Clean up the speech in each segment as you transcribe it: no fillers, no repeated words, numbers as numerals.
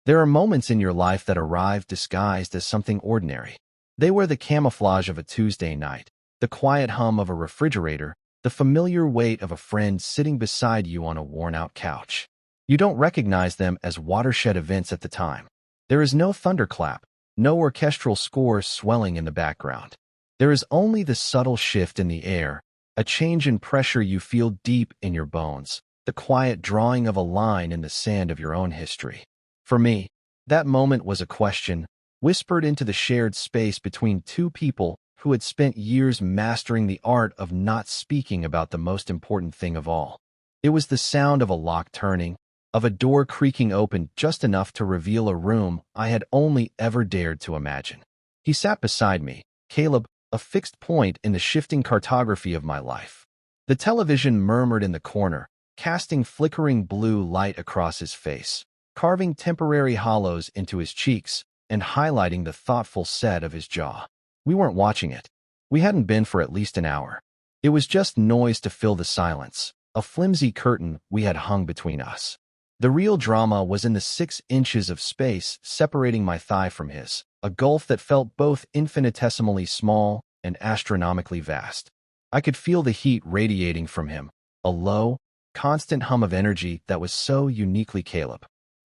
There are moments in your life that arrive disguised as something ordinary. They wear the camouflage of a Tuesday night, the quiet hum of a refrigerator, the familiar weight of a friend sitting beside you on a worn-out couch. You don't recognize them as watershed events at the time. There is no thunderclap, no orchestral score swelling in the background. There is only the subtle shift in the air, a change in pressure you feel deep in your bones, the quiet drawing of a line in the sand of your own history. For me, that moment was a question, whispered into the shared space between two people who had spent years mastering the art of not speaking about the most important thing of all. It was the sound of a lock turning, of a door creaking open just enough to reveal a room I had only ever dared to imagine. He sat beside me, Caleb, a fixed point in the shifting cartography of my life. The television murmured in the corner, casting flickering blue light across his face, carving temporary hollows into his cheeks and highlighting the thoughtful set of his jaw. We weren't watching it. We hadn't been for at least an hour. It was just noise to fill the silence, a flimsy curtain we had hung between us. The real drama was in the 6 inches of space separating my thigh from his, a gulf that felt both infinitesimally small and astronomically vast. I could feel the heat radiating from him, a low, constant hum of energy that was so uniquely Caleb.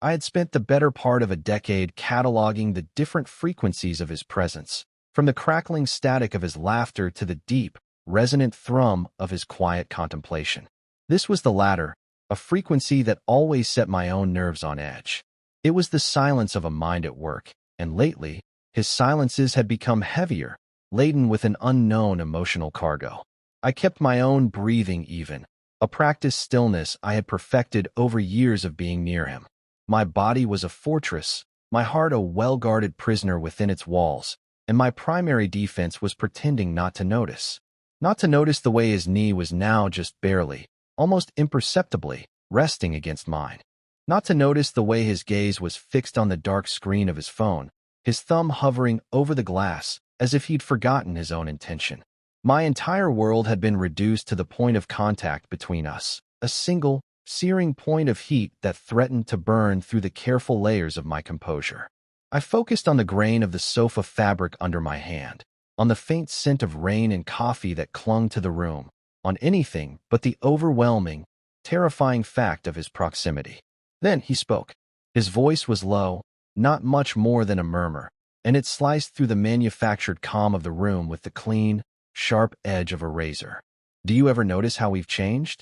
I had spent the better part of a decade cataloging the different frequencies of his presence, from the crackling static of his laughter to the deep, resonant thrum of his quiet contemplation. This was the latter, a frequency that always set my own nerves on edge. It was the silence of a mind at work, and lately, his silences had become heavier, laden with an unknown emotional cargo. I kept my own breathing even, a practiced stillness I had perfected over years of being near him. My body was a fortress, my heart a well-guarded prisoner within its walls, and my primary defense was pretending not to notice. Not to notice the way his knee was now just barely, almost imperceptibly, resting against mine. Not to notice the way his gaze was fixed on the dark screen of his phone, his thumb hovering over the glass as if he'd forgotten his own intention. My entire world had been reduced to the point of contact between us, a single, searing point of heat that threatened to burn through the careful layers of my composure. I focused on the grain of the sofa fabric under my hand, on the faint scent of rain and coffee that clung to the room, on anything but the overwhelming, terrifying fact of his proximity. Then he spoke. His voice was low, not much more than a murmur, and it sliced through the manufactured calm of the room with the clean, sharp edge of a razor. Do you ever notice how we've changed?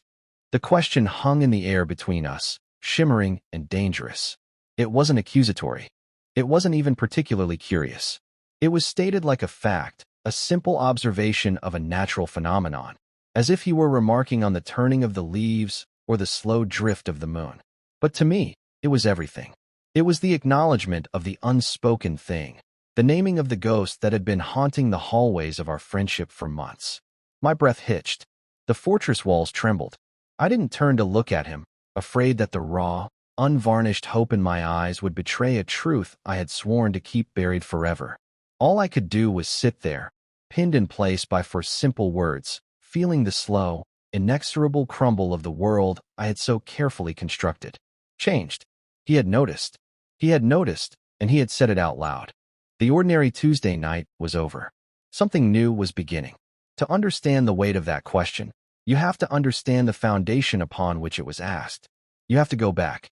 The question hung in the air between us, shimmering and dangerous. It wasn't accusatory. It wasn't even particularly curious. It was stated like a fact, a simple observation of a natural phenomenon, as if he were remarking on the turning of the leaves or the slow drift of the moon. But to me, it was everything. It was the acknowledgement of the unspoken thing, the naming of the ghost that had been haunting the hallways of our friendship for months. My breath hitched. The fortress walls trembled. I didn't turn to look at him, afraid that the raw, unvarnished hope in my eyes would betray a truth I had sworn to keep buried forever. All I could do was sit there, pinned in place by 4 simple words, feeling the slow, inexorable crumble of the world I had so carefully constructed. Changed. He had noticed. He had noticed, and he had said it out loud. The ordinary Tuesday night was over. Something new was beginning. To understand the weight of that question, you have to understand the foundation upon which it was asked. You have to go back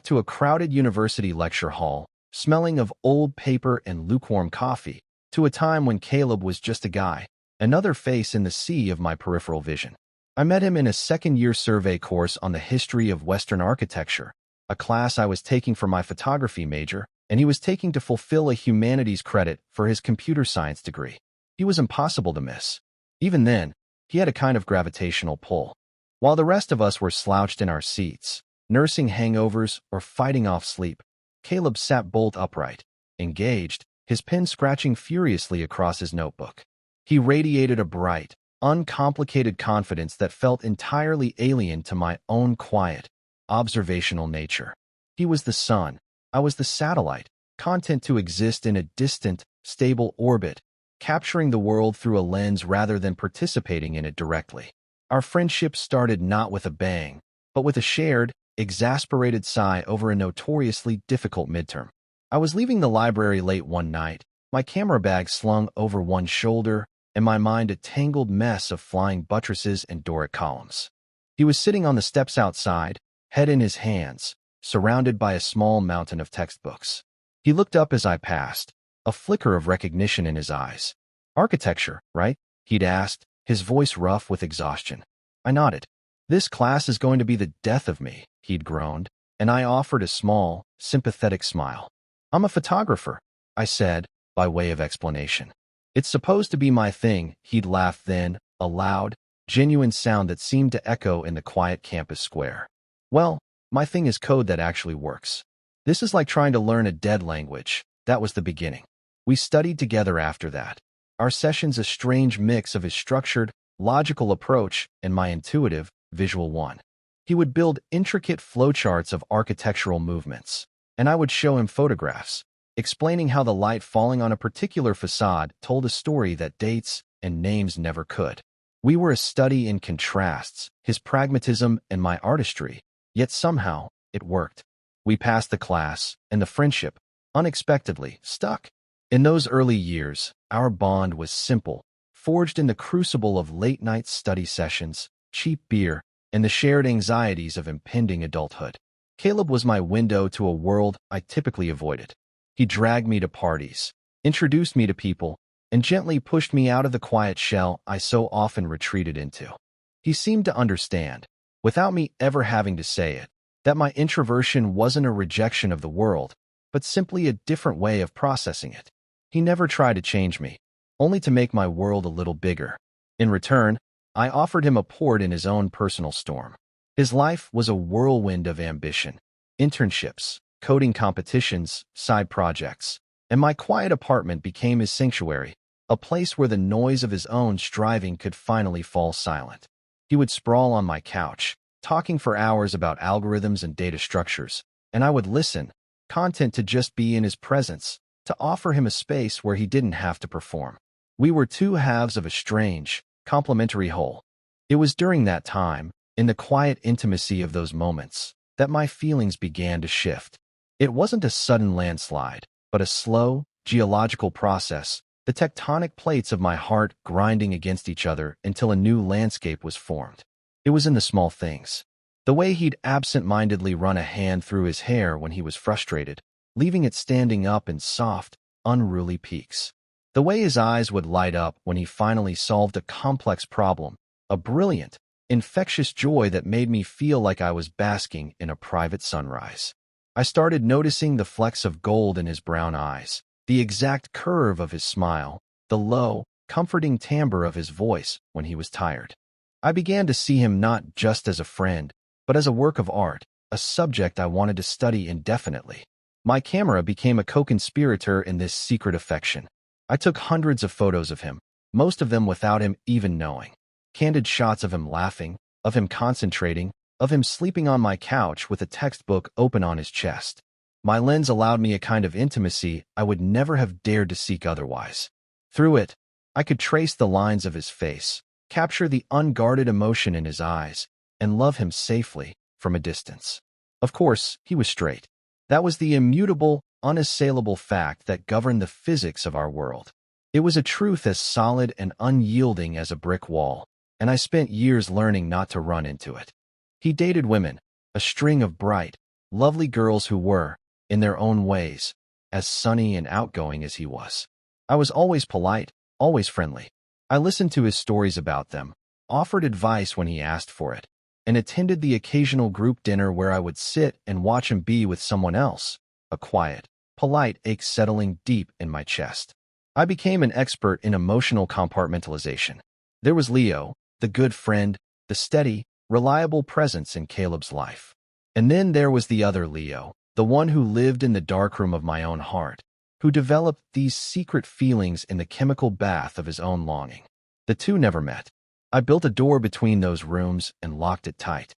to a crowded university lecture hall, smelling of old paper and lukewarm coffee, to a time when Caleb was just a guy, another face in the sea of my peripheral vision. I met him in a second-year survey course on the history of Western architecture, a class I was taking for my photography major, and he was taking to fulfill a humanities credit for his computer science degree. He was impossible to miss. Even then, he had a kind of gravitational pull. While the rest of us were slouched in our seats, nursing hangovers or fighting off sleep, Caleb sat bolt upright, engaged, his pen scratching furiously across his notebook. He radiated a bright, uncomplicated confidence that felt entirely alien to my own quiet, observational nature. He was the sun, I was the satellite, content to exist in a distant, stable orbit, capturing the world through a lens rather than participating in it directly. Our friendship started not with a bang, but with a shared, exasperated sigh over a notoriously difficult midterm. I was leaving the library late one night, my camera bag slung over one shoulder, and my mind a tangled mess of flying buttresses and Doric columns. He was sitting on the steps outside, head in his hands, surrounded by a small mountain of textbooks. He looked up as I passed, a flicker of recognition in his eyes. "Architecture, right?" he'd asked, his voice rough with exhaustion. I nodded. "This class is going to be the death of me," he'd groaned, and I offered a small, sympathetic smile. "I'm a photographer," I said, by way of explanation. "It's supposed to be my thing," he'd laughed then, a loud, genuine sound that seemed to echo in the quiet campus square. "Well, my thing is code that actually works. This is like trying to learn a dead language." That was the beginning. We studied together after that. Our sessions a strange mix of his structured, logical approach and my intuitive, visual one. He would build intricate flowcharts of architectural movements, and I would show him photographs, explaining how the light falling on a particular facade told a story that dates and names never could. We were a study in contrasts, his pragmatism and my artistry, yet somehow it worked. We passed the class, and the friendship, unexpectedly, stuck. In those early years, our bond was simple, forged in the crucible of late-night study sessions, cheap beer, and the shared anxieties of impending adulthood. Caleb was my window to a world I typically avoided. He dragged me to parties, introduced me to people, and gently pushed me out of the quiet shell I so often retreated into. He seemed to understand, without me ever having to say it, that my introversion wasn't a rejection of the world, but simply a different way of processing it. He never tried to change me, only to make my world a little bigger. In return, I offered him a port in his own personal storm. His life was a whirlwind of ambition, internships, coding competitions, side projects, and my quiet apartment became his sanctuary, a place where the noise of his own striving could finally fall silent. He would sprawl on my couch, talking for hours about algorithms and data structures, and I would listen, content to just be in his presence, to offer him a space where he didn't have to perform. We were two halves of a strange, complementary whole. It was during that time, in the quiet intimacy of those moments, that my feelings began to shift. It wasn't a sudden landslide, but a slow, geological process, the tectonic plates of my heart grinding against each other until a new landscape was formed. It was in the small things. The way he'd absent-mindedly run a hand through his hair when he was frustrated, leaving it standing up in soft, unruly peaks. The way his eyes would light up when he finally solved a complex problem, a brilliant, infectious joy that made me feel like I was basking in a private sunrise. I started noticing the flecks of gold in his brown eyes, the exact curve of his smile, the low, comforting timbre of his voice when he was tired. I began to see him not just as a friend, but as a work of art, a subject I wanted to study indefinitely. My camera became a co-conspirator in this secret affection. I took hundreds of photos of him, most of them without him even knowing. Candid shots of him laughing, of him concentrating, of him sleeping on my couch with a textbook open on his chest. My lens allowed me a kind of intimacy I would never have dared to seek otherwise. Through it, I could trace the lines of his face, capture the unguarded emotion in his eyes, and love him safely from a distance. Of course, he was straight. That was the immutable, unassailable fact that governed the physics of our world. It was a truth as solid and unyielding as a brick wall, and I spent years learning not to run into it. He dated women, a string of bright, lovely girls who were, in their own ways, as sunny and outgoing as he was. I was always polite, always friendly. I listened to his stories about them, offered advice when he asked for it, and attended the occasional group dinner where I would sit and watch him be with someone else, a quiet, polite ache settling deep in my chest. I became an expert in emotional compartmentalization. There was Leo, the good friend, the steady, reliable presence in Caleb's life. And then there was the other Leo, the one who lived in the darkroom of my own heart, who developed these secret feelings in the chemical bath of his own longing. The two never met. I built a door between those rooms and locked it tight.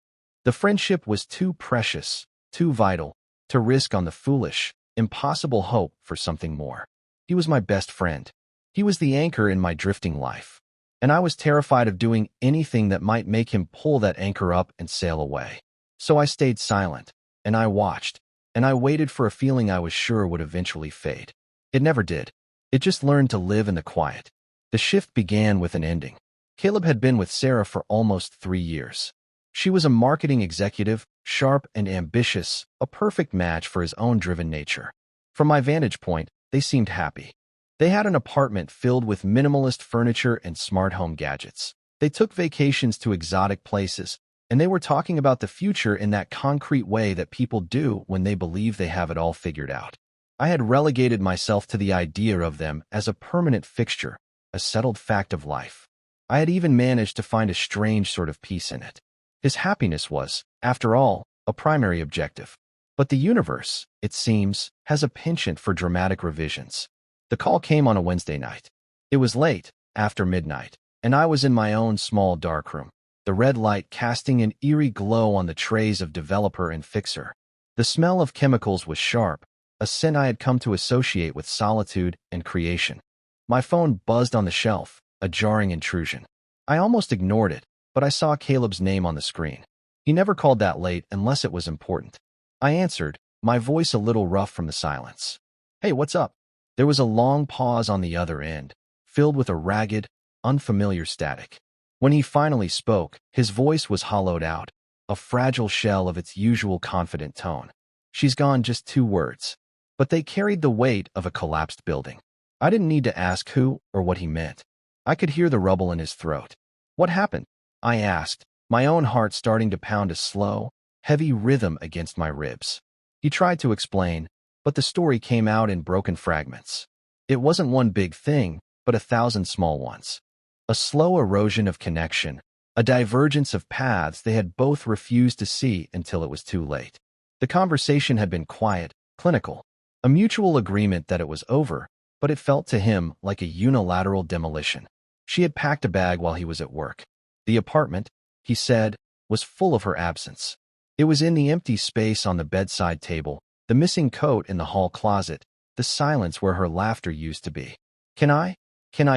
The friendship was too precious, too vital, to risk on the foolish, impossible hope for something more. He was my best friend. He was the anchor in my drifting life, and I was terrified of doing anything that might make him pull that anchor up and sail away. So I stayed silent, and I watched, and I waited for a feeling I was sure would eventually fade. It never did. It just learned to live in the quiet. The shift began with an ending. Caleb had been with Sarah for almost 3 years. She was a marketing executive, sharp and ambitious, a perfect match for his own driven nature. From my vantage point, they seemed happy. They had an apartment filled with minimalist furniture and smart home gadgets. They took vacations to exotic places, and they were talking about the future in that concrete way that people do when they believe they have it all figured out. I had relegated myself to the idea of them as a permanent fixture, a settled fact of life. I had even managed to find a strange sort of peace in it. His happiness was, after all, a primary objective. But the universe, it seems, has a penchant for dramatic revisions. The call came on a Wednesday night. It was late, after midnight, and I was in my own small darkroom, the red light casting an eerie glow on the trays of developer and fixer. The smell of chemicals was sharp, a scent I had come to associate with solitude and creation. My phone buzzed on the shelf, a jarring intrusion. I almost ignored it, but I saw Caleb's name on the screen. He never called that late unless it was important. I answered, my voice a little rough from the silence. "Hey, what's up?" There was a long pause on the other end, filled with a ragged, unfamiliar static. When he finally spoke, his voice was hollowed out, a fragile shell of its usual confident tone. "She's gone," just 2 words. But they carried the weight of a collapsed building. I didn't need to ask who or what he meant. I could hear the rubble in his throat. "What happened?" I asked, my own heart starting to pound a slow, heavy rhythm against my ribs. He tried to explain, but the story came out in broken fragments. It wasn't one big thing, but 1,000 small ones. A slow erosion of connection, a divergence of paths they had both refused to see until it was too late. The conversation had been quiet, clinical, a mutual agreement that it was over, but it felt to him like a unilateral demolition. She had packed a bag while he was at work. The apartment, he said, was full of her absence. It was in the empty space on the bedside table, the missing coat in the hall closet, the silence where her laughter used to be. Can I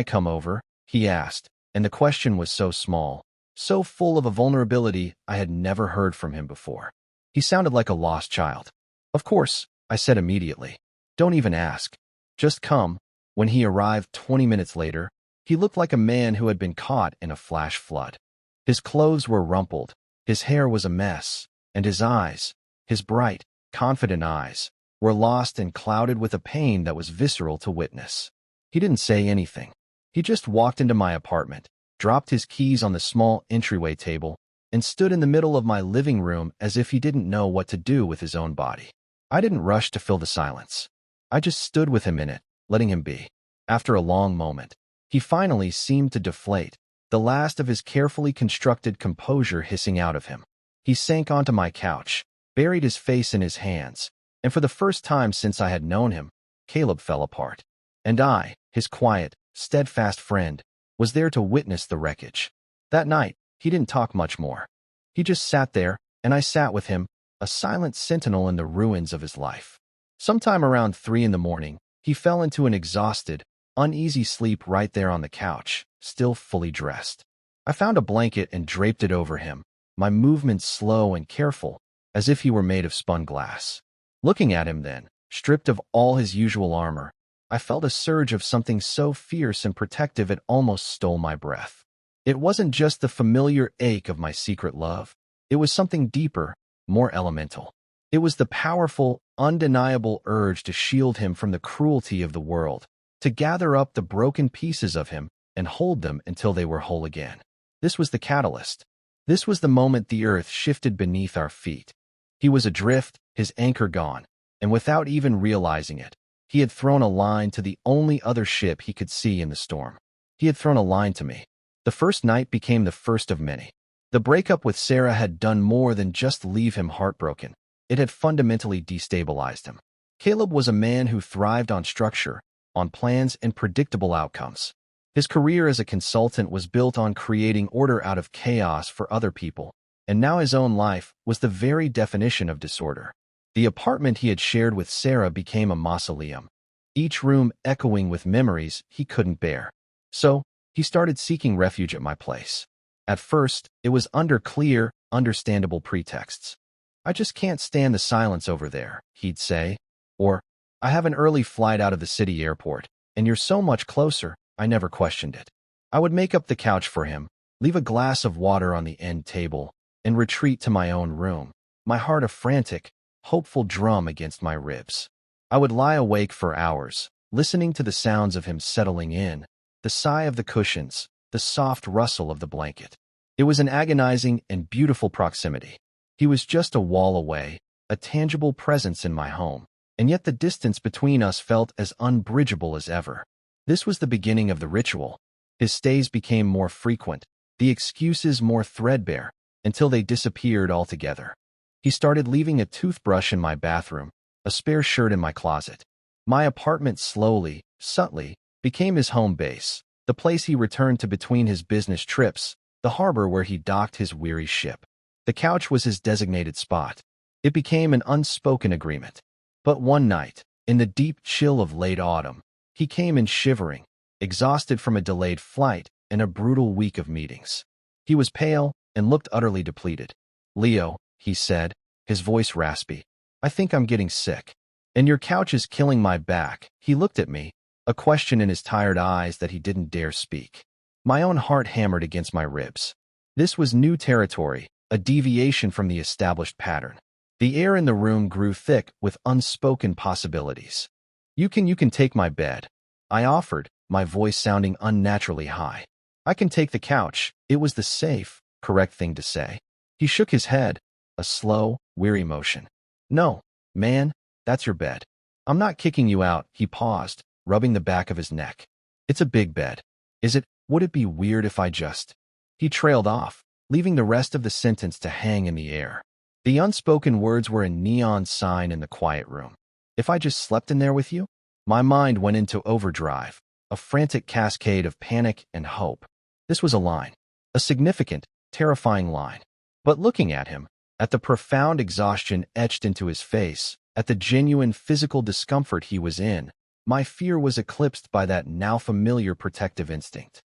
come over?" he asked, and the question was so small, so full of a vulnerability I had never heard from him before. He sounded like a lost child. "Of course," I said immediately. "Don't even ask. Just come." When he arrived 20 minutes later, he looked like a man who had been caught in a flash flood. His clothes were rumpled, his hair was a mess, and his eyes, his bright, confident eyes, were lost and clouded with a pain that was visceral to witness. He didn't say anything. He just walked into my apartment, dropped his keys on the small entryway table, and stood in the middle of my living room as if he didn't know what to do with his own body. I didn't rush to fill the silence. I just stood with him in it, letting him be. After a long moment, he finally seemed to deflate, the last of his carefully constructed composure hissing out of him. He sank onto my couch, buried his face in his hands, and for the first time since I had known him, Caleb fell apart. And I, his quiet, steadfast friend, was there to witness the wreckage. That night, he didn't talk much more. He just sat there, and I sat with him, a silent sentinel in the ruins of his life. Sometime around 3 a.m, he fell into an exhausted, uneasy sleep right there on the couch, still fully dressed. I found a blanket and draped it over him, my movements slow and careful, as if he were made of spun glass. Looking at him then, stripped of all his usual armor, I felt a surge of something so fierce and protective it almost stole my breath. It wasn't just the familiar ache of my secret love. It was something deeper, more elemental. It was the powerful, undeniable urge to shield him from the cruelty of the world, to gather up the broken pieces of him and hold them until they were whole again. This was the catalyst. This was the moment the earth shifted beneath our feet. He was adrift, his anchor gone, and without even realizing it, he had thrown a line to the only other ship he could see in the storm. He had thrown a line to me. The first night became the first of many. The breakup with Sarah had done more than just leave him heartbroken. It had fundamentally destabilized him. Caleb was a man who thrived on structure, on plans and predictable outcomes. His career as a consultant was built on creating order out of chaos for other people, and now his own life was the very definition of disorder. The apartment he had shared with Sarah became a mausoleum, each room echoing with memories he couldn't bear. So, he started seeking refuge at my place. At first, it was under clear, understandable pretexts. "I just can't stand the silence over there," he'd say. Or, "I have an early flight out of the city airport, and you're so much closer." I never questioned it. I would make up the couch for him, leave a glass of water on the end table, and retreat to my own room, my heart a frantic, hopeful drum against my ribs. I would lie awake for hours, listening to the sounds of him settling in, the sigh of the cushions, the soft rustle of the blanket. It was an agonizing and beautiful proximity. He was just a wall away, a tangible presence in my home, and yet the distance between us felt as unbridgeable as ever. This was the beginning of the ritual. His stays became more frequent, the excuses more threadbare, until they disappeared altogether. He started leaving a toothbrush in my bathroom, a spare shirt in my closet. My apartment slowly, subtly, became his home base, the place he returned to between his business trips, the harbor where he docked his weary ship. The couch was his designated spot. It became an unspoken agreement. But one night, in the deep chill of late autumn, he came in shivering, exhausted from a delayed flight and a brutal week of meetings. He was pale and looked utterly depleted. "Leo," he said, his voice raspy, "I think I'm getting sick. And your couch is killing my back." He looked at me, a question in his tired eyes that he didn't dare speak. My own heart hammered against my ribs. This was new territory, a deviation from the established pattern. The air in the room grew thick with unspoken possibilities. You can take my bed," I offered, my voice sounding unnaturally high. "I can take the couch." It was the safe, correct thing to say. He shook his head, a slow, weary motion. "No, man, that's your bed. I'm not kicking you out." He paused, rubbing the back of his neck. "It's a big bed. Is it? Would it be weird if I just—" He trailed off, leaving the rest of the sentence to hang in the air. The unspoken words were a neon sign in the quiet room. "If I just slept in there with you?" My mind went into overdrive, a frantic cascade of panic and hope. This was a line, a significant, terrifying line. But looking at him, at the profound exhaustion etched into his face, at the genuine physical discomfort he was in, my fear was eclipsed by that now familiar protective instinct.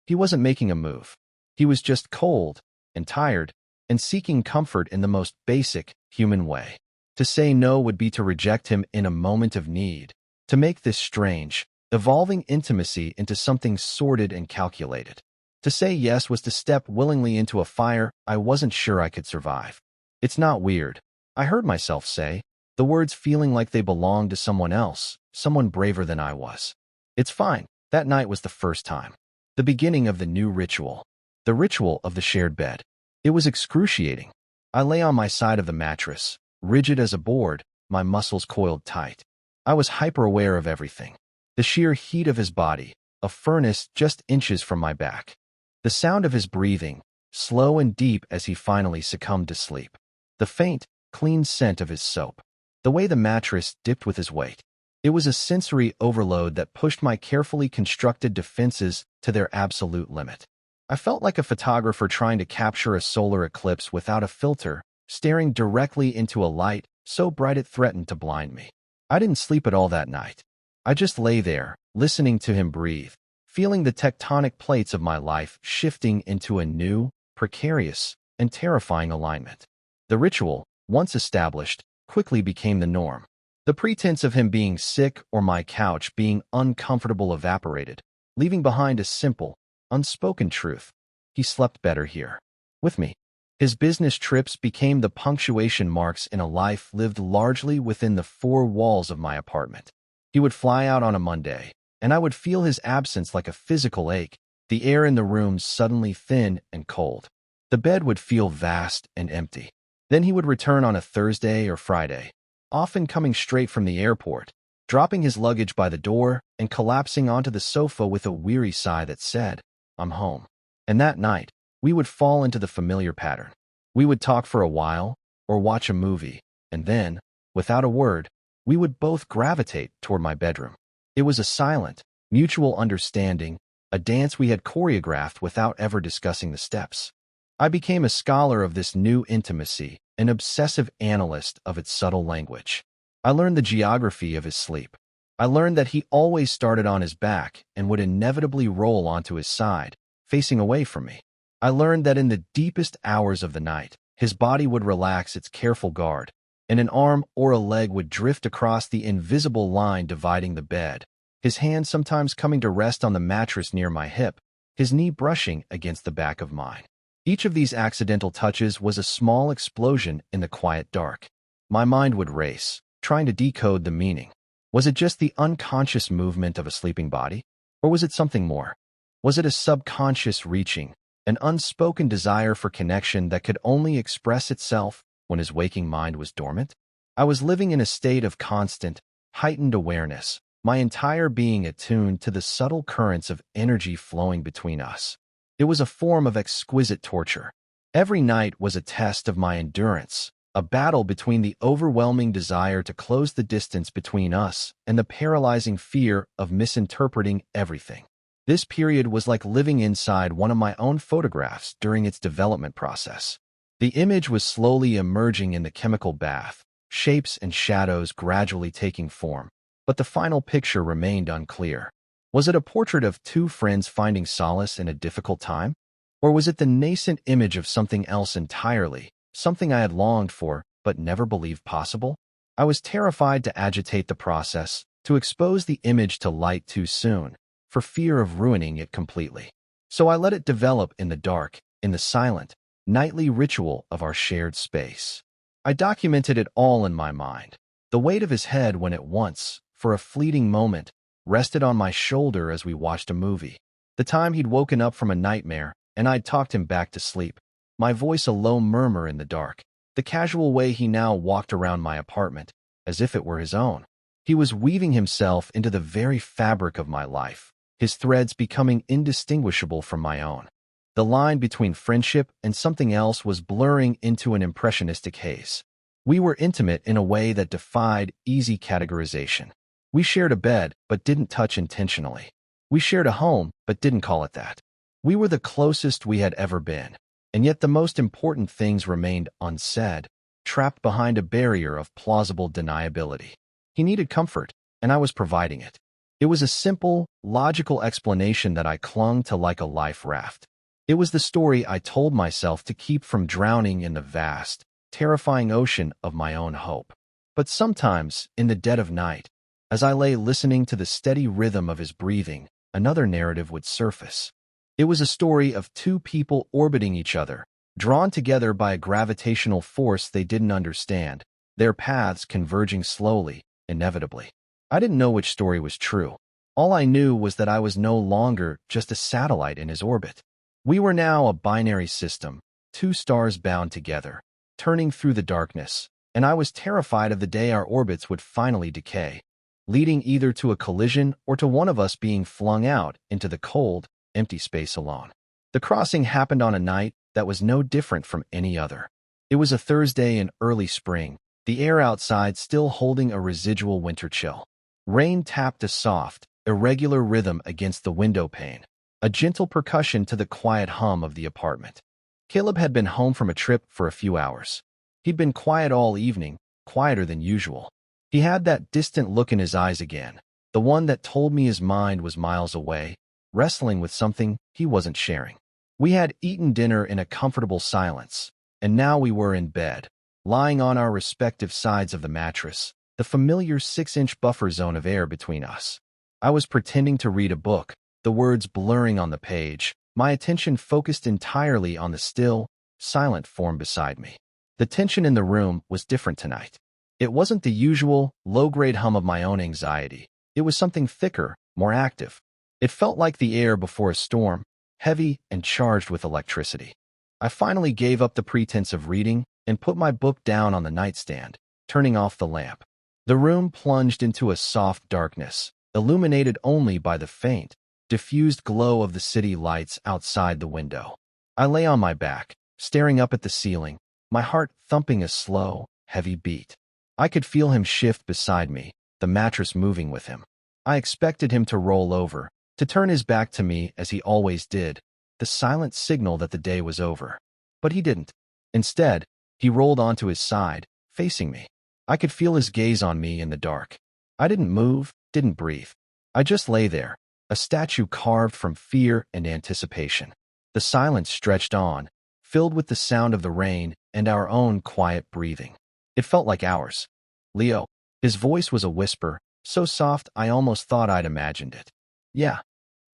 He wasn't making a move. He was just cold and tired and seeking comfort in the most basic, human way. To say no would be to reject him in a moment of need, to make this strange, evolving intimacy into something sordid and calculated. To say yes was to step willingly into a fire I wasn't sure I could survive. "It's not weird," I heard myself say, the words feeling like they belonged to someone else, someone braver than I was. "It's fine." That night was the first time. The beginning of the new ritual. The ritual of the shared bed. It was excruciating. I lay on my side of the mattress, rigid as a board, my muscles coiled tight. I was hyper-aware of everything. The sheer heat of his body, a furnace just inches from my back. The sound of his breathing, slow and deep as he finally succumbed to sleep. The faint, clean scent of his soap. The way the mattress dipped with his weight. It was a sensory overload that pushed my carefully constructed defenses to their absolute limit. I felt like a photographer trying to capture a solar eclipse without a filter, staring directly into a light so bright it threatened to blind me. I didn't sleep at all that night. I just lay there, listening to him breathe, feeling the tectonic plates of my life shifting into a new, precarious, and terrifying alignment. The ritual, once established, quickly became the norm. The pretense of him being sick or my couch being uncomfortable evaporated, leaving behind a simple, unspoken truth. He slept better here. With me. His business trips became the punctuation marks in a life lived largely within the four walls of my apartment. He would fly out on a Monday, and I would feel his absence like a physical ache, the air in the room suddenly thin and cold. The bed would feel vast and empty. Then he would return on a Thursday or Friday, often coming straight from the airport, dropping his luggage by the door and collapsing onto the sofa with a weary sigh that said, "I'm home." And that night, we would fall into the familiar pattern. We would talk for a while, or watch a movie, and then, without a word, we would both gravitate toward my bedroom. It was a silent, mutual understanding, a dance we had choreographed without ever discussing the steps. I became a scholar of this new intimacy, an obsessive analyst of its subtle language. I learned the geography of his sleep. I learned that he always started on his back and would inevitably roll onto his side, facing away from me. I learned that in the deepest hours of the night, His body would relax its careful guard, and an arm or a leg would drift across the invisible line dividing the bed, his hand sometimes coming to rest on the mattress near my hip, his knee brushing against the back of mine. Each of these accidental touches was a small explosion in the quiet dark. My mind would race, trying to decode the meaning. Was it just the unconscious movement of a sleeping body? Or was it something more? Was it a subconscious reaching, an unspoken desire for connection that could only express itself when his waking mind was dormant? I was living in a state of constant, heightened awareness, my entire being attuned to the subtle currents of energy flowing between us. It was a form of exquisite torture. Every night was a test of my endurance, a battle between the overwhelming desire to close the distance between us and the paralyzing fear of misinterpreting everything. This period was like living inside one of my own photographs during its development process. The image was slowly emerging in the chemical bath, shapes and shadows gradually taking form, but the final picture remained unclear. Was it a portrait of two friends finding solace in a difficult time? Or was it the nascent image of something else entirely, something I had longed for but never believed possible? I was terrified to agitate the process, to expose the image to light too soon, for fear of ruining it completely. So I let it develop in the dark, in the silent, nightly ritual of our shared space. I documented it all in my mind. The weight of his head when it once, for a fleeting moment, rested on my shoulder as we watched a movie. The time he'd woken up from a nightmare, and I'd talked him back to sleep. My voice a low murmur in the dark. The casual way he now walked around my apartment, as if it were his own. He was weaving himself into the very fabric of my life, his threads becoming indistinguishable from my own. The line between friendship and something else was blurring into an impressionistic haze. We were intimate in a way that defied easy categorization. We shared a bed, but didn't touch intentionally. We shared a home, but didn't call it that. We were the closest we had ever been, and yet the most important things remained unsaid, trapped behind a barrier of plausible deniability. He needed comfort, and I was providing it. It was a simple, logical explanation that I clung to like a life raft. It was the story I told myself to keep from drowning in the vast, terrifying ocean of my own hope. But sometimes, in the dead of night, as I lay listening to the steady rhythm of his breathing, another narrative would surface. It was a story of two people orbiting each other, drawn together by a gravitational force they didn't understand, their paths converging slowly, inevitably. I didn't know which story was true. All I knew was that I was no longer just a satellite in his orbit. We were now a binary system, two stars bound together, turning through the darkness, and I was terrified of the day our orbits would finally decay, leading either to a collision or to one of us being flung out into the cold, empty space alone. The crossing happened on a night that was no different from any other. It was a Thursday in early spring, the air outside still holding a residual winter chill. Rain tapped a soft, irregular rhythm against the window pane, a gentle percussion to the quiet hum of the apartment. Caleb had been home from a trip for a few hours. He'd been quiet all evening, quieter than usual. He had that distant look in his eyes again, the one that told me his mind was miles away, wrestling with something he wasn't sharing. We had eaten dinner in a comfortable silence, and now we were in bed, lying on our respective sides of the mattress, the familiar 6-inch buffer zone of air between us. I was pretending to read a book, the words blurring on the page, my attention focused entirely on the still, silent form beside me. The tension in the room was different tonight. It wasn't the usual, low-grade hum of my own anxiety. It was something thicker, more active. It felt like the air before a storm, heavy and charged with electricity. I finally gave up the pretense of reading and put my book down on the nightstand, turning off the lamp. The room plunged into a soft darkness, illuminated only by the faint, diffused glow of the city lights outside the window. I lay on my back, staring up at the ceiling, my heart thumping a slow, heavy beat. I could feel him shift beside me, the mattress moving with him. I expected him to roll over, to turn his back to me as he always did, the silent signal that the day was over. But he didn't. Instead, he rolled onto his side, facing me. I could feel his gaze on me in the dark. I didn't move, didn't breathe. I just lay there, a statue carved from fear and anticipation. The silence stretched on, filled with the sound of the rain and our own quiet breathing. It felt like hours. Leo. His voice was a whisper, so soft I almost thought I'd imagined it. Yeah.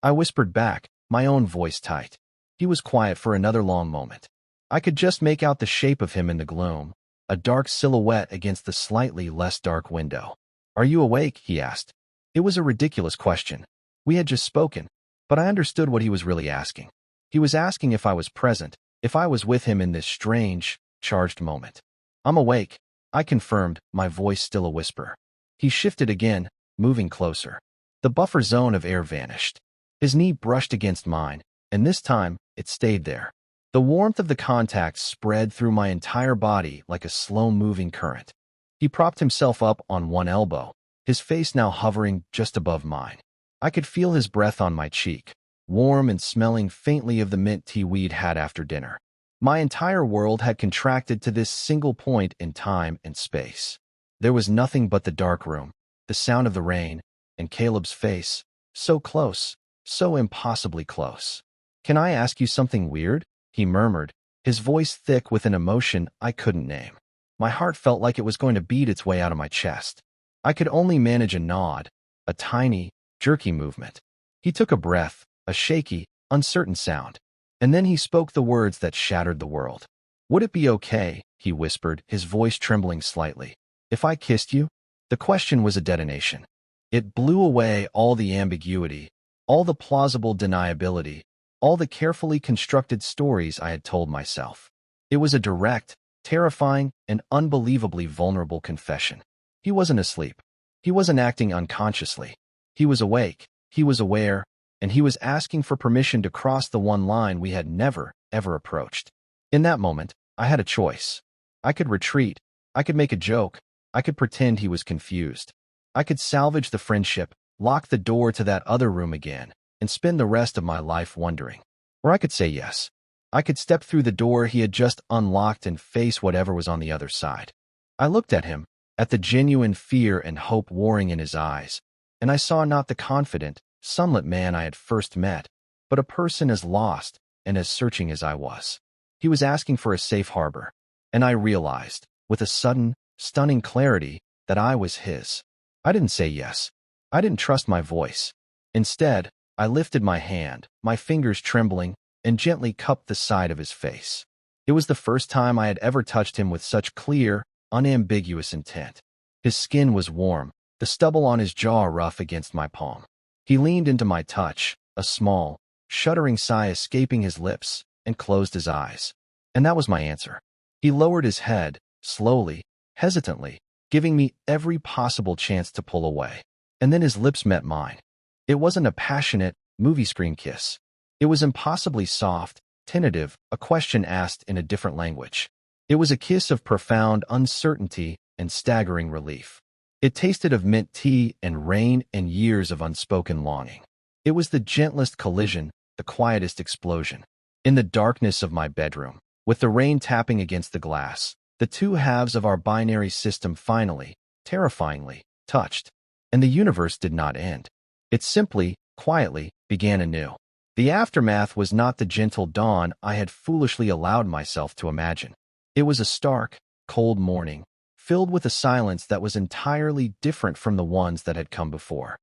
I whispered back, my own voice tight. He was quiet for another long moment. I could just make out the shape of him in the gloom, a dark silhouette against the slightly less dark window. "Are you awake?" he asked. It was a ridiculous question. We had just spoken, but I understood what he was really asking. He was asking if I was present, if I was with him in this strange, charged moment. "I'm awake," I confirmed, my voice still a whisper. He shifted again, moving closer. The buffer zone of air vanished. His knee brushed against mine, and this time, it stayed there. The warmth of the contact spread through my entire body like a slow-moving current. He propped himself up on one elbow, his face now hovering just above mine. I could feel his breath on my cheek, warm and smelling faintly of the mint tea we'd had after dinner. My entire world had contracted to this single point in time and space. There was nothing but the dark room, the sound of the rain, and Caleb's face, so close, so impossibly close. "Can I ask you something weird?" he murmured, his voice thick with an emotion I couldn't name. My heart felt like it was going to beat its way out of my chest. I could only manage a nod, a tiny, jerky movement. He took a breath, a shaky, uncertain sound. And then he spoke the words that shattered the world. "Would it be okay," he whispered, his voice trembling slightly, "if I kissed you?" The question was a detonation. It blew away all the ambiguity, all the plausible deniability, all the carefully constructed stories I had told myself. It was a direct, terrifying, and unbelievably vulnerable confession. He wasn't asleep. He wasn't acting unconsciously. He was awake, he was aware, and he was asking for permission to cross the one line we had never, ever approached. In that moment, I had a choice. I could retreat, I could make a joke, I could pretend he was confused. I could salvage the friendship, lock the door to that other room again, and spend the rest of my life wondering. Or I could say yes. I could step through the door he had just unlocked and face whatever was on the other side. I looked at him, at the genuine fear and hope warring in his eyes, and I saw not the confident, sunlit man I had first met, but a person as lost and as searching as I was. He was asking for a safe harbor, and I realized, with a sudden, stunning clarity, that I was his. I didn't say yes. I didn't trust my voice. Instead, I lifted my hand, my fingers trembling, and gently cupped the side of his face. It was the first time I had ever touched him with such clear, unambiguous intent. His skin was warm, the stubble on his jaw rough against my palm. He leaned into my touch, a small, shuddering sigh escaping his lips, and closed his eyes. And that was my answer. He lowered his head, slowly, hesitantly, giving me every possible chance to pull away. And then his lips met mine. It wasn't a passionate, movie screen kiss. It was impossibly soft, tentative, a question asked in a different language. It was a kiss of profound uncertainty and staggering relief. It tasted of mint tea and rain and years of unspoken longing. It was the gentlest collision, the quietest explosion. In the darkness of my bedroom, with the rain tapping against the glass, the two halves of our binary system finally, terrifyingly, touched. And the universe did not end. It simply, quietly, began anew. The aftermath was not the gentle dawn I had foolishly allowed myself to imagine. It was a stark, cold morning, filled with a silence that was entirely different from the ones that had come before.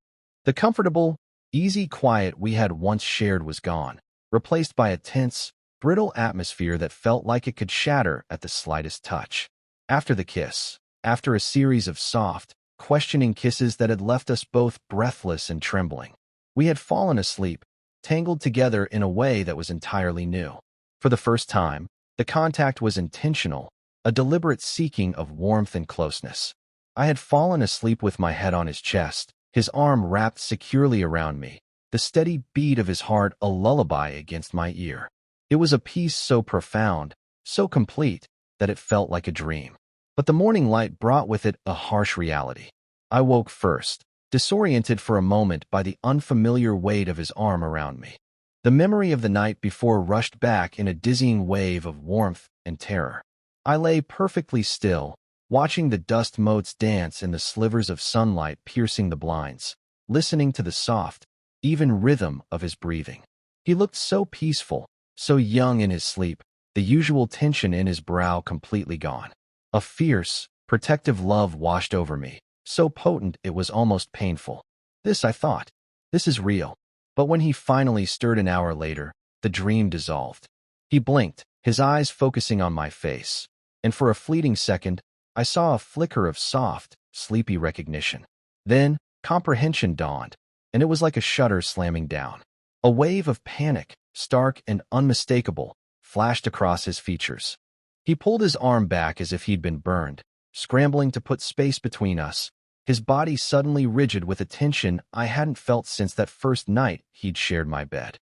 The comfortable, easy quiet we had once shared was gone, replaced by a tense, brittle atmosphere that felt like it could shatter at the slightest touch. After the kiss, after a series of soft, questioning kisses that had left us both breathless and trembling, we had fallen asleep, tangled together in a way that was entirely new. For the first time, the contact was intentional, a deliberate seeking of warmth and closeness. I had fallen asleep with my head on his chest, his arm wrapped securely around me, the steady beat of his heart a lullaby against my ear. It was a peace so profound, so complete, that it felt like a dream. But the morning light brought with it a harsh reality. I woke first, disoriented for a moment by the unfamiliar weight of his arm around me. The memory of the night before rushed back in a dizzying wave of warmth and terror. I lay perfectly still, watching the dust motes dance in the slivers of sunlight piercing the blinds, listening to the soft, even rhythm of his breathing. He looked so peaceful, so young in his sleep, the usual tension in his brow completely gone. A fierce, protective love washed over me, so potent it was almost painful. This, I thought. This is real. But when he finally stirred an hour later, the dream dissolved. He blinked, his eyes focusing on my face, and for a fleeting second, I saw a flicker of soft, sleepy recognition. Then, comprehension dawned, and it was like a shutter slamming down. A wave of panic, stark and unmistakable, flashed across his features. He pulled his arm back as if he'd been burned, scrambling to put space between us, his body suddenly rigid with a tension I hadn't felt since that first night he'd shared my bed.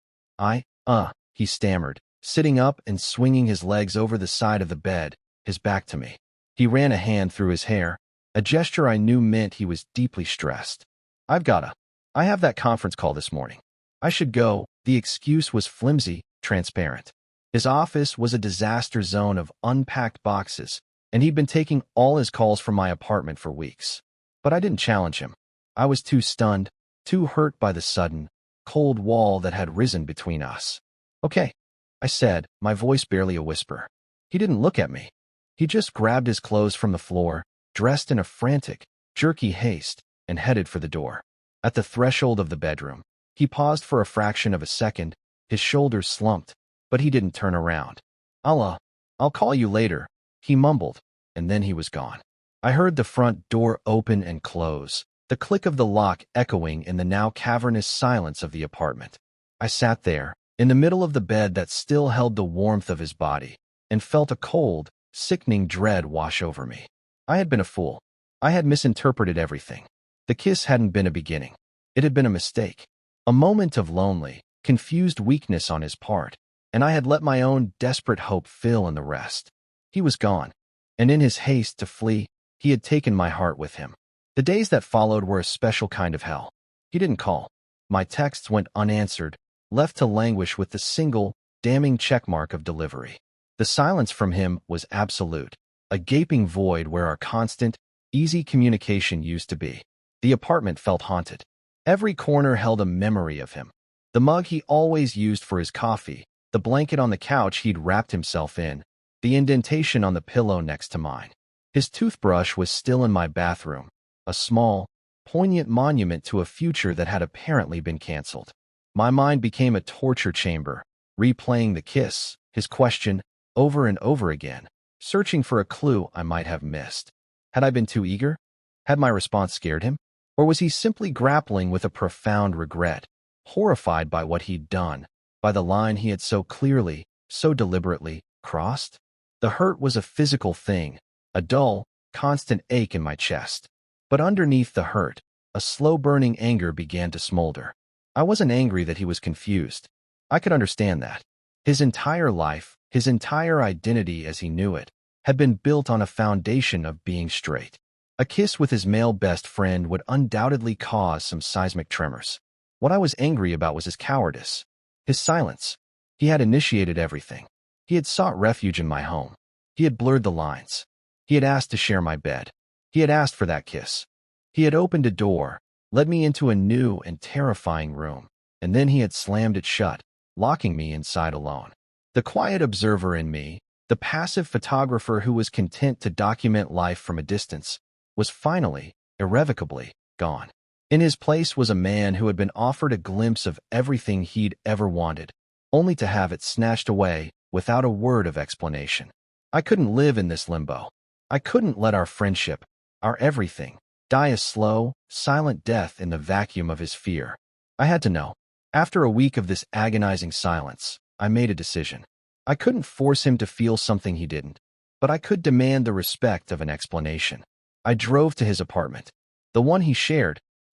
He stammered, sitting up and swinging his legs over the side of the bed, his back to me. He ran a hand through his hair, a gesture I knew meant he was deeply stressed. I have that conference call this morning. I should go. The excuse was flimsy, transparent. His office was a disaster zone of unpacked boxes, and he'd been taking all his calls from my apartment for weeks. But I didn't challenge him. I was too stunned, too hurt by the sudden, cold wall that had risen between us. Okay, I said, my voice barely a whisper. He didn't look at me. He just grabbed his clothes from the floor, dressed in a frantic, jerky haste, and headed for the door. At the threshold of the bedroom, he paused for a fraction of a second, his shoulders slumped, but he didn't turn around. I'll call you later, he mumbled, and then he was gone. I heard the front door open and close, the click of the lock echoing in the now cavernous silence of the apartment. I sat there, in the middle of the bed that still held the warmth of his body, and felt a cold, sickening dread wash over me. I had been a fool. I had misinterpreted everything. The kiss hadn't been a beginning. It had been a mistake. A moment of lonely, confused weakness on his part, and I had let my own desperate hope fill in the rest. He was gone, and in his haste to flee, he had taken my heart with him. The days that followed were a special kind of hell. He didn't call. My texts went unanswered, left to languish with the single, damning checkmark of delivery. The silence from him was absolute, a gaping void where our constant, easy communication used to be. The apartment felt haunted. Every corner held a memory of him. The mug he always used for his coffee, the blanket on the couch he'd wrapped himself in, the indentation on the pillow next to mine. His toothbrush was still in my bathroom, a small, poignant monument to a future that had apparently been canceled. My mind became a torture chamber, replaying the kiss, his question, over and over again, searching for a clue I might have missed. Had I been too eager? Had my response scared him? Or was he simply grappling with a profound regret, horrified by what he'd done, by the line he had so clearly, so deliberately, crossed? The hurt was a physical thing, a dull, constant ache in my chest. But underneath the hurt, a slow-burning anger began to smolder. I wasn't angry that he was confused. I could understand that. His entire life, his entire identity as he knew it, had been built on a foundation of being straight. A kiss with his male best friend would undoubtedly cause some seismic tremors. What I was angry about was his cowardice, his silence. He had initiated everything. He had sought refuge in my home. He had blurred the lines. He had asked to share my bed. He had asked for that kiss. He had opened a door, led me into a new and terrifying room, and then he had slammed it shut, locking me inside alone. The quiet observer in me, the passive photographer who was content to document life from a distance, was finally, irrevocably, gone. In his place was a man who had been offered a glimpse of everything he'd ever wanted, only to have it snatched away without a word of explanation. I couldn't live in this limbo. I couldn't let our friendship, our everything, die a slow, silent death in the vacuum of his fear. I had to know. After a week of this agonizing silence, I made a decision. I couldn't force him to feel something he didn't, but I could demand the respect of an explanation. I drove to his apartment, the one he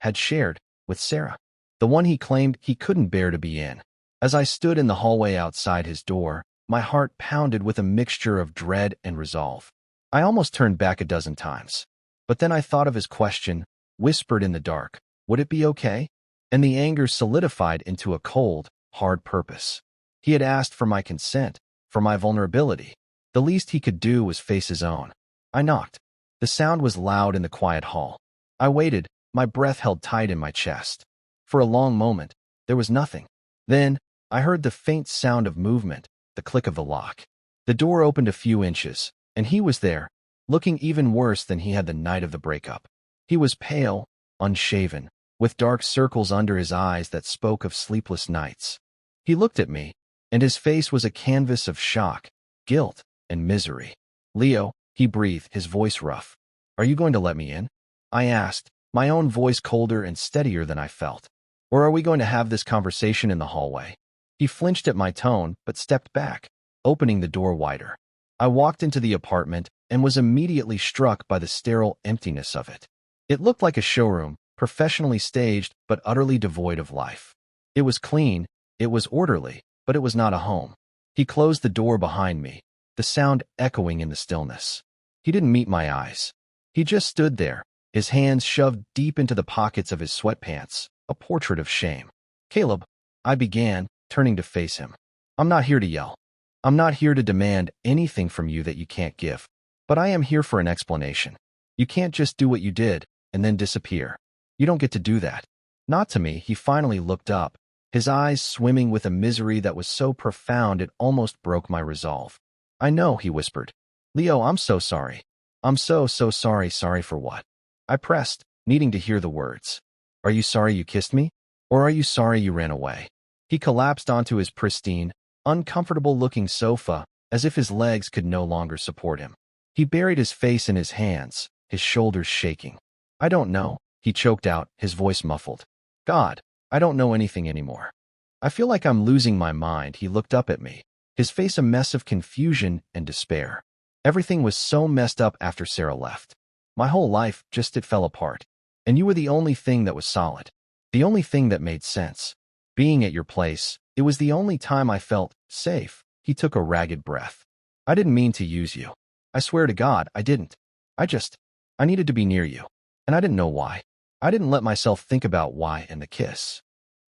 had shared, with Sarah, the one he claimed he couldn't bear to be in. As I stood in the hallway outside his door, my heart pounded with a mixture of dread and resolve. I almost turned back a dozen times. But then I thought of his question, whispered in the dark, would it be okay? And the anger solidified into a cold, hard purpose. He had asked for my consent, for my vulnerability. The least he could do was face his own. I knocked. The sound was loud in the quiet hall. I waited, my breath held tight in my chest. For a long moment, there was nothing. Then, I heard the faint sound of movement, the click of the lock. The door opened a few inches, and he was there, looking even worse than he had the night of the breakup. He was pale, unshaven, with dark circles under his eyes that spoke of sleepless nights. He looked at me, and his face was a canvas of shock, guilt, and misery. "Leo," he breathed, his voice rough. "Are you going to let me in?" I asked, my own voice colder and steadier than I felt. "Or are we going to have this conversation in the hallway?" He flinched at my tone, but stepped back, opening the door wider. I walked into the apartment and was immediately struck by the sterile emptiness of it. It looked like a showroom, professionally staged but utterly devoid of life. It was clean, it was orderly, but it was not a home. He closed the door behind me, the sound echoing in the stillness. He didn't meet my eyes. He just stood there, his hands shoved deep into the pockets of his sweatpants, a portrait of shame. "Caleb," I began, turning to face him. "I'm not here to yell. I'm not here to demand anything from you that you can't give. But I am here for an explanation. You can't just do what you did and then disappear. You don't get to do that." Not to me. He finally looked up, his eyes swimming with a misery that was so profound it almost broke my resolve. "I know," he whispered. "Leo, I'm so sorry. I'm so sorry." "Sorry for what?" I pressed, needing to hear the words. "Are you sorry you kissed me? Or are you sorry you ran away?" He collapsed onto his pristine, uncomfortable-looking sofa, as if his legs could no longer support him. He buried his face in his hands, his shoulders shaking. "I don't know," he choked out, his voice muffled. "God, I don't know anything anymore. I feel like I'm losing my mind." He looked up at me, his face a mess of confusion and despair. Everything was so messed up after Sarah left. My whole life it fell apart. And you were the only thing that was solid. The only thing that made sense. Being at your place, it was the only time I felt safe. He took a ragged breath. "I didn't mean to use you. I swear to God, I didn't. I needed to be near you. And I didn't know why. I didn't let myself think about why and the kiss."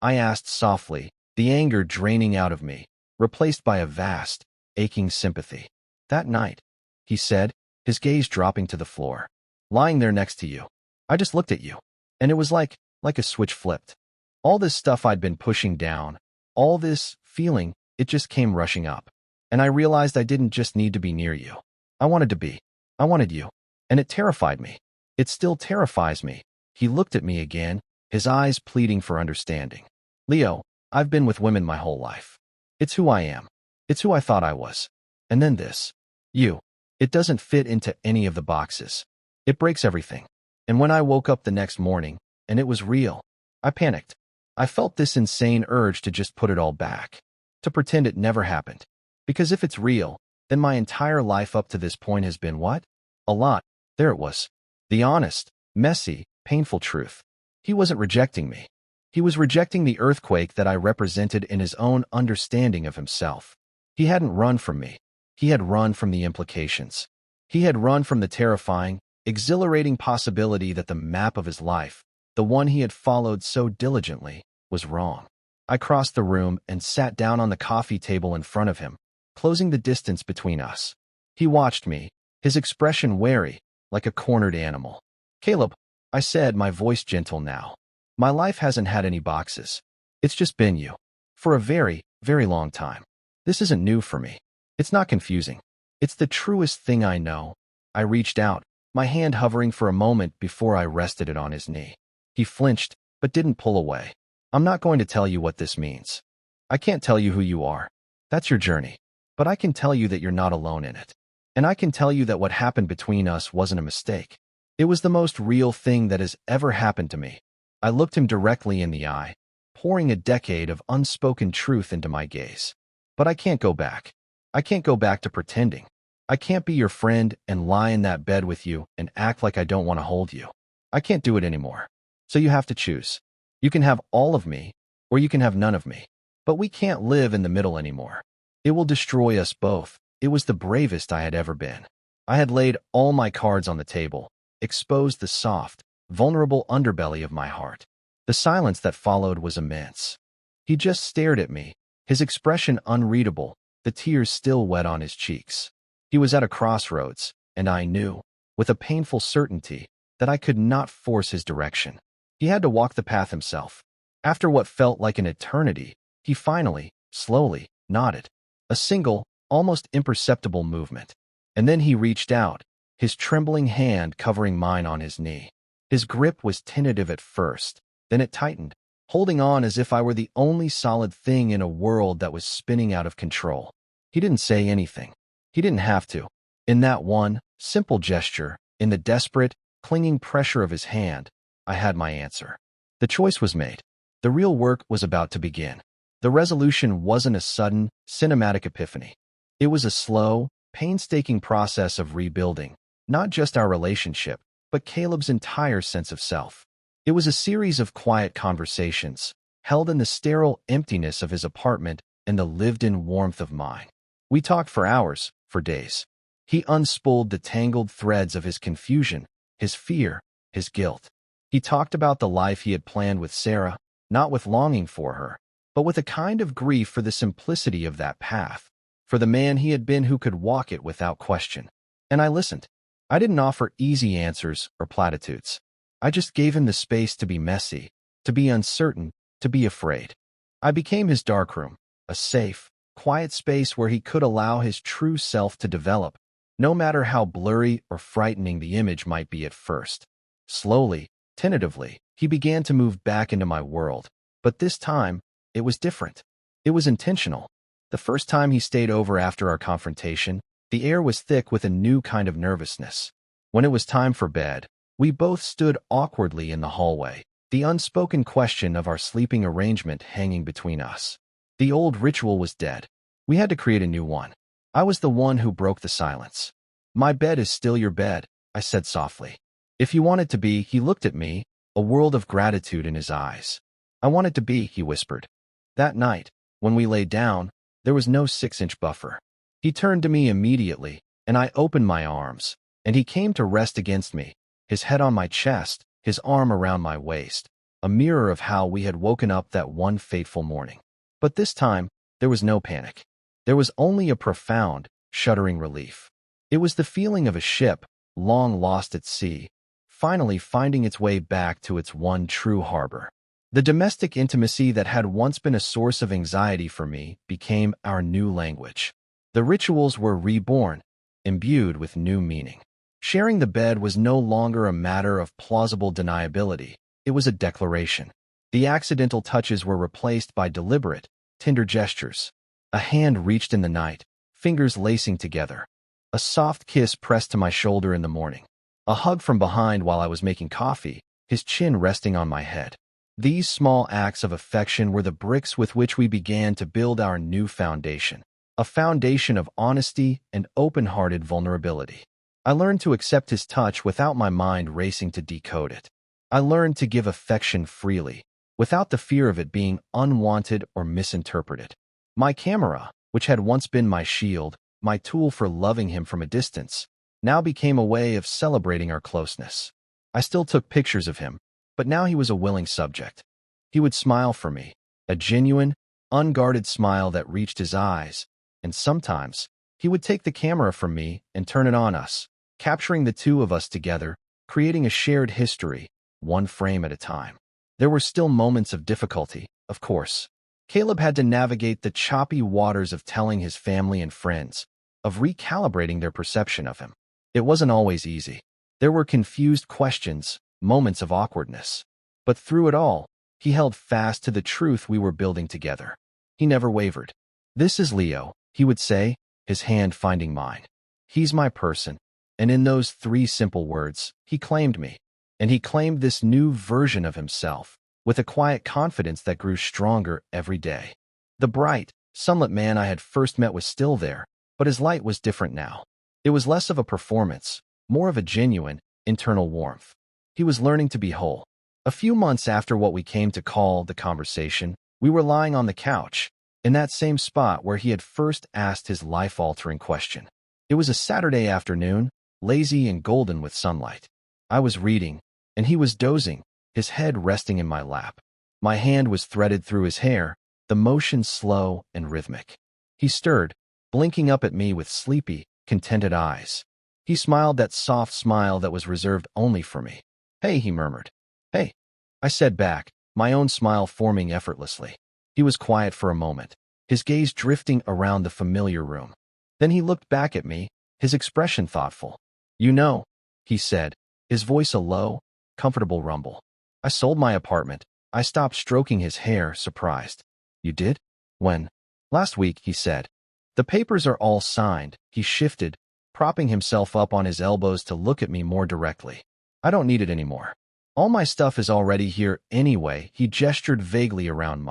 I asked softly, the anger draining out of me, replaced by a vast, aching sympathy. "That night," he said, his gaze dropping to the floor. "Lying there next to you. I just looked at you. And it was like a switch flipped. All this stuff I'd been pushing down, all this feeling, it just came rushing up. And I realized I didn't just need to be near you. I wanted you. And it terrified me. It still terrifies me." He looked at me again, his eyes pleading for understanding. "Leo, I've been with women my whole life. It's who I am. It's who I thought I was. And then this. You. It doesn't fit into any of the boxes. It breaks everything." And when I woke up the next morning, and it was real, I panicked. I felt this insane urge to just put it all back, to pretend it never happened. Because if it's real, then my entire life up to this point has been what? A lot. There it was. The honest, messy, painful truth. He wasn't rejecting me. He was rejecting the earthquake that I represented in his own understanding of himself. He hadn't run from me. He had run from the implications. He had run from the terrifying, exhilarating possibility that the map of his life, the one he had followed so diligently, was wrong. I crossed the room and sat down on the coffee table in front of him, closing the distance between us. He watched me, his expression wary, like a cornered animal. "Caleb," I said, my voice gentle now. "My life hasn't had any boxes. It's just been you. For a very, very long time. This isn't new for me. It's not confusing. It's the truest thing I know." I reached out, my hand hovering for a moment before I rested it on his knee. He flinched, but didn't pull away. "I'm not going to tell you what this means. I can't tell you who you are. That's your journey. But I can tell you that you're not alone in it. And I can tell you that what happened between us wasn't a mistake. It was the most real thing that has ever happened to me." I looked him directly in the eye, pouring a decade of unspoken truth into my gaze. "But I can't go back. I can't go back to pretending. I can't be your friend and lie in that bed with you and act like I don't want to hold you. I can't do it anymore. So you have to choose. You can have all of me, or you can have none of me. But we can't live in the middle anymore. It will destroy us both." It was the bravest I had ever been. I had laid all my cards on the table, exposed the soft, vulnerable underbelly of my heart. The silence that followed was immense. He just stared at me, his expression unreadable, the tears still wet on his cheeks. He was at a crossroads, and I knew, with a painful certainty, that I could not force his direction. He had to walk the path himself. After what felt like an eternity, he finally, slowly, nodded. A single, almost imperceptible movement. And then he reached out, his trembling hand covering mine on his knee. His grip was tentative at first, then it tightened, holding on as if I were the only solid thing in a world that was spinning out of control. He didn't say anything. He didn't have to. In that one, simple gesture, in the desperate, clinging pressure of his hand, I had my answer. The choice was made. The real work was about to begin. The resolution wasn't a sudden, cinematic epiphany. It was a slow, painstaking process of rebuilding, not just our relationship, but Caleb's entire sense of self. It was a series of quiet conversations, held in the sterile emptiness of his apartment and the lived-in warmth of mine. We talked for hours, for days. He unspooled the tangled threads of his confusion, his fear, his guilt. He talked about the life he had planned with Sarah, not with longing for her, but with a kind of grief for the simplicity of that path, for the man he had been who could walk it without question. And I listened. I didn't offer easy answers or platitudes. I just gave him the space to be messy, to be uncertain, to be afraid. I became his darkroom, a safe, quiet space where he could allow his true self to develop, no matter how blurry or frightening the image might be at first. Slowly, tentatively, he began to move back into my world, but this time, it was different. It was intentional. The first time he stayed over after our confrontation, the air was thick with a new kind of nervousness. When it was time for bed, we both stood awkwardly in the hallway, the unspoken question of our sleeping arrangement hanging between us. The old ritual was dead. We had to create a new one. I was the one who broke the silence. "My bed is still your bed," I said softly. "If you want it to be," he looked at me, a world of gratitude in his eyes. "I want it to be," he whispered. That night, when we lay down, there was no 6-inch buffer. He turned to me immediately, and I opened my arms, and he came to rest against me, his head on my chest, his arm around my waist, a mirror of how we had woken up that one fateful morning. But this time, there was no panic. There was only a profound, shuddering relief. It was the feeling of a ship, long lost at sea, finally finding its way back to its one true harbor. The domestic intimacy that had once been a source of anxiety for me became our new language. The rituals were reborn, imbued with new meaning. Sharing the bed was no longer a matter of plausible deniability. It was a declaration. The accidental touches were replaced by deliberate, tender gestures. A hand reached in the night, fingers lacing together. A soft kiss pressed to my shoulder in the morning. A hug from behind while I was making coffee, his chin resting on my head. These small acts of affection were the bricks with which we began to build our new foundation, a foundation of honesty and open-hearted vulnerability. I learned to accept his touch without my mind racing to decode it. I learned to give affection freely, without the fear of it being unwanted or misinterpreted. My camera, which had once been my shield, my tool for loving him from a distance, now became a way of celebrating our closeness. I still took pictures of him, but now he was a willing subject. He would smile for me, a genuine, unguarded smile that reached his eyes, and sometimes he would take the camera from me and turn it on us, capturing the two of us together, creating a shared history, one frame at a time. There were still moments of difficulty, of course. Caleb had to navigate the choppy waters of telling his family and friends, of recalibrating their perception of him. It wasn't always easy. There were confused questions, moments of awkwardness. But through it all, he held fast to the truth we were building together. He never wavered. "This is Leo," he would say, his hand finding mine. "He's my person." And in those 3 simple words, he claimed me. And he claimed this new version of himself, with a quiet confidence that grew stronger every day. The bright, sunlit man I had first met was still there, but his light was different now. It was less of a performance, more of a genuine, internal warmth. He was learning to be whole. A few months after what we came to call the conversation, we were lying on the couch, in that same spot where he had first asked his life-altering question. It was a Saturday afternoon, lazy and golden with sunlight. I was reading, and he was dozing, his head resting in my lap. My hand was threaded through his hair, the motion slow and rhythmic. He stirred, blinking up at me with sleepy, contented eyes. He smiled that soft smile that was reserved only for me. "Hey," he murmured. "Hey," I said back, my own smile forming effortlessly. He was quiet for a moment, his gaze drifting around the familiar room. Then he looked back at me, his expression thoughtful. "You know," he said, his voice a low, comfortable rumble. "I sold my apartment." I stopped stroking his hair, surprised. "You did? When?" "Last week," he said. "The papers are all signed." He shifted, propping himself up on his elbows to look at me more directly. "I don't need it anymore. All my stuff is already here anyway." He gestured vaguely around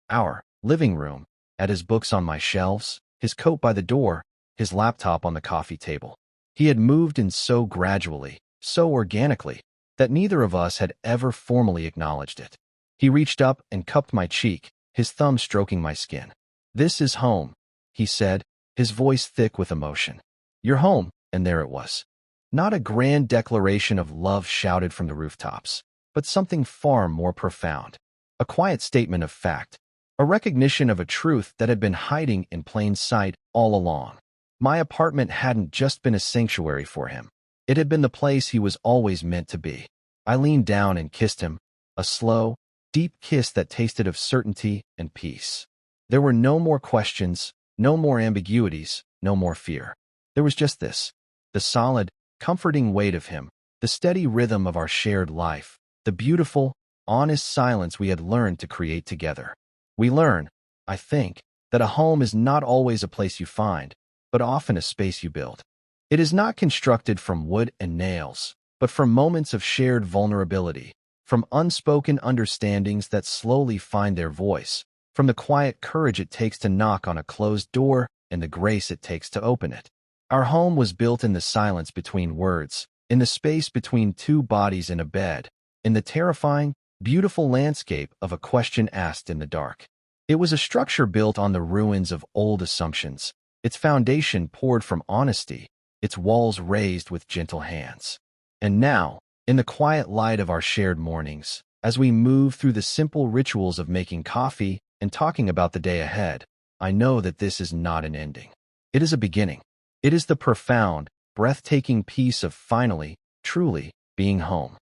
our living room, at his books on my shelves, his coat by the door, his laptop on the coffee table. He had moved in so gradually, so organically, that neither of us had ever formally acknowledged it. He reached up and cupped my cheek, his thumb stroking my skin. "This is home," he said, his voice thick with emotion. "You're home," and there it was. Not a grand declaration of love shouted from the rooftops, but something far more profound. A quiet statement of fact, a recognition of a truth that had been hiding in plain sight all along. My apartment hadn't just been a sanctuary for him. It had been the place he was always meant to be. I leaned down and kissed him, a slow, deep kiss that tasted of certainty and peace. There were no more questions, no more ambiguities, no more fear. There was just this, the solid, comforting weight of him, the steady rhythm of our shared life, the beautiful, honest silence we had learned to create together. We learn, I think, that a home is not always a place you find, but often a space you build. It is not constructed from wood and nails, but from moments of shared vulnerability, from unspoken understandings that slowly find their voice, from the quiet courage it takes to knock on a closed door and the grace it takes to open it. Our home was built in the silence between words, in the space between two bodies in a bed, in the terrifying, beautiful landscape of a question asked in the dark. It was a structure built on the ruins of old assumptions, its foundation poured from honesty, its walls raised with gentle hands. And now, in the quiet light of our shared mornings, as we move through the simple rituals of making coffee and talking about the day ahead, I know that this is not an ending. It is a beginning. It is the profound, breathtaking peace of finally, truly, being home.